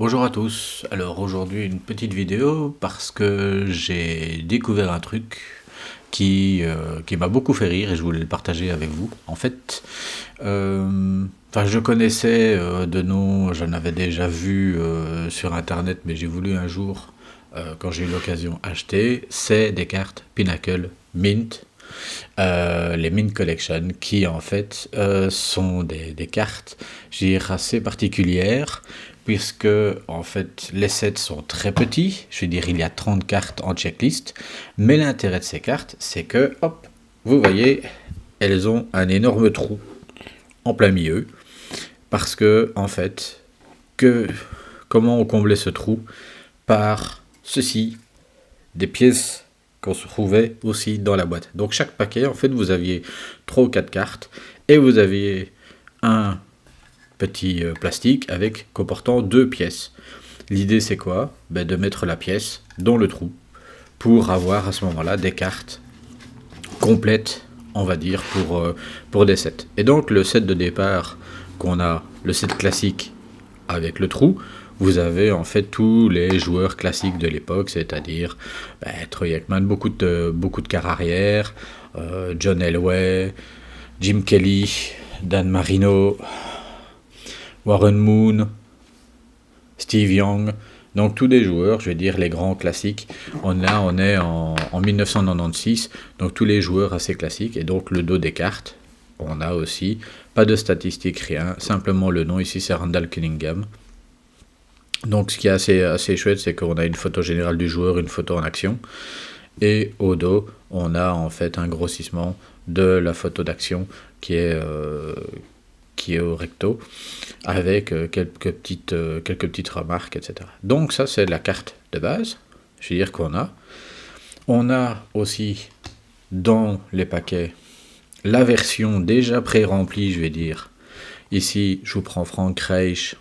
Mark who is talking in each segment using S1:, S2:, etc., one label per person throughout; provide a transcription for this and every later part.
S1: Bonjour à tous. Alors aujourd'hui une petite vidéo parce que j'ai découvert un truc qui m'a beaucoup fait rire et je voulais le partager avec vous. En fait, je connaissais de nom, j'en avais déjà vu sur internet, mais j'ai voulu un jour, quand j'ai eu l'occasion, acheter. C'est des cartes Pinnacle Mint, les Mint Collection, qui en fait sont des cartes, je dirais, assez particulières, puisque en fait les sets sont très petits, je veux dire il y a 30 cartes en checklist, mais l'intérêt de ces cartes, c'est que, hop, vous voyez, elles ont un énorme trou en plein milieu, parce que en fait, que, comment on comblait ce trou? Par ceci, des pièces qu'on se trouvait aussi dans la boîte. Donc chaque paquet, en fait, vous aviez 3 ou 4 cartes et vous aviez un petit plastique avec comportant 2 pièces. L'idée c'est quoi? De mettre la pièce dans le trou pour avoir à ce moment-là des cartes complètes, on va dire, pour des sets. Et donc le set de départ qu'on a, le set classique avec le trou, vous avez en fait tous les joueurs classiques de l'époque, c'est-à-dire Troy Aikman, beaucoup de quarts arrière, John Elway, Jim Kelly, Dan Marino, Warren Moon, Steve Young, donc tous des joueurs, je vais dire les grands classiques. On est en 1996, donc tous les joueurs assez classiques, et donc le dos des cartes, on a aussi, pas de statistiques, rien, simplement le nom, ici c'est Randall Cunningham. Donc ce qui est assez chouette, c'est qu'on a une photo générale du joueur, une photo en action, et au dos, on a en fait un grossissement de la photo d'action qui est au recto, avec quelques petites remarques, etc. Donc ça, c'est la carte de base, je veux dire qu'on a. On a aussi dans les paquets la version déjà pré-remplie, je vais dire. Ici, je vous prends Frank Reich,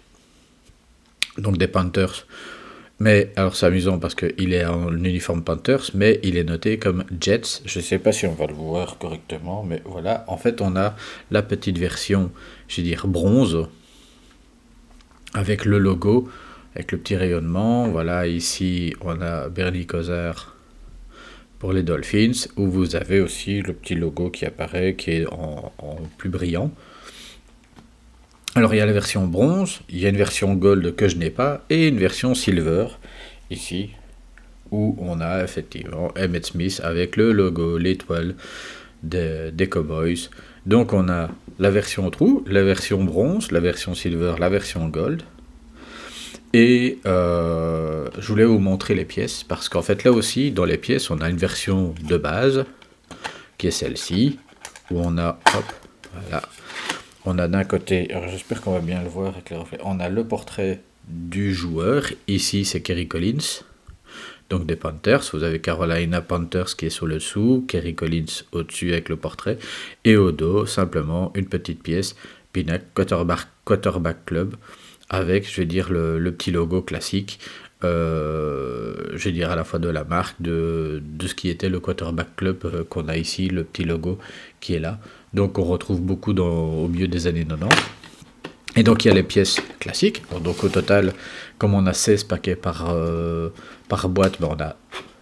S1: donc des Panthers. Mais alors c'est amusant parce qu'il est en uniforme Panthers, mais il est noté comme Jets. Je ne sais pas si on va le voir correctement, mais voilà. En fait, on a la petite version, je vais dire bronze, avec le logo, avec le petit rayonnement. Voilà, ici, on a Bernie Kosar pour les Dolphins, où vous avez aussi le petit logo qui apparaît, qui est en plus brillant. Alors il y a la version bronze, il y a une version gold que je n'ai pas, et une version silver, ici, où on a effectivement Emmitt Smith avec le logo, l'étoile des Cowboys. Donc on a la version true, la version bronze, la version silver, la version gold. Et je voulais vous montrer les pièces, parce qu'en fait là aussi, dans les pièces, on a une version de base, qui est celle-ci, où on a, hop, voilà, on a d'un côté, alors j'espère qu'on va bien le voir avec les reflets, on a le portrait du joueur, ici c'est Kerry Collins, donc des Panthers, vous avez Carolina Panthers qui est sur le dessous, Kerry Collins au-dessus avec le portrait, et au dos, simplement une petite pièce, Pinnacle Quarterback Club, avec, je vais dire, le petit logo classique, je vais dire à la fois de la marque, de ce qui était le Quarterback Club qu'on a ici, le petit logo qui est là. Donc on retrouve beaucoup au milieu des années 90. Et donc il y a les pièces classiques. Donc au total, comme on a 16 paquets par boîte, on a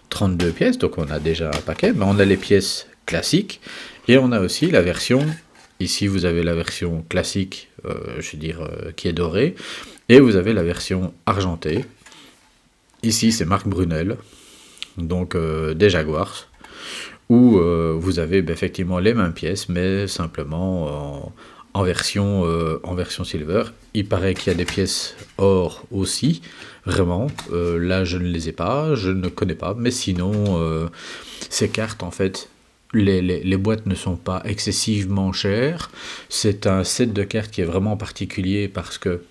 S1: 32 pièces, donc on a déjà un paquet. Mais on a les pièces classiques et on a aussi la version. Ici, vous avez la version classique, je veux dire, qui est dorée, et vous avez la version argentée. Ici, c'est Marc Brunel, donc des Jaguars, où vous avez effectivement les mêmes pièces, mais simplement en version silver. Il paraît qu'il y a des pièces or aussi, vraiment. Là, je ne les ai pas, je ne connais pas, mais sinon, ces cartes, en fait, les boîtes ne sont pas excessivement chères. C'est un set de cartes qui est vraiment particulier parce que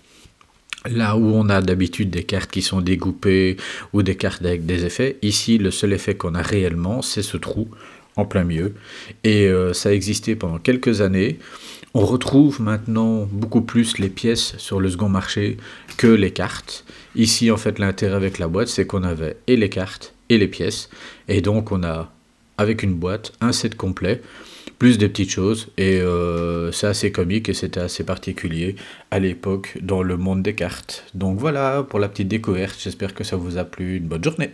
S1: là où on a d'habitude des cartes qui sont découpées ou des cartes avec des effets, ici le seul effet qu'on a réellement, c'est ce trou en plein milieu. Et ça a existé pendant quelques années. On retrouve maintenant beaucoup plus les pièces sur le second marché que les cartes. Ici, en fait, l'intérêt avec la boîte, c'est qu'on avait et les cartes et les pièces. Et donc, on a, avec une boîte, un set complet plus des petites choses. Et c'est assez comique et c'était assez particulier à l'époque dans le monde des cartes. Donc voilà pour la petite découverte, j'espère que ça vous a plu. Une bonne journée.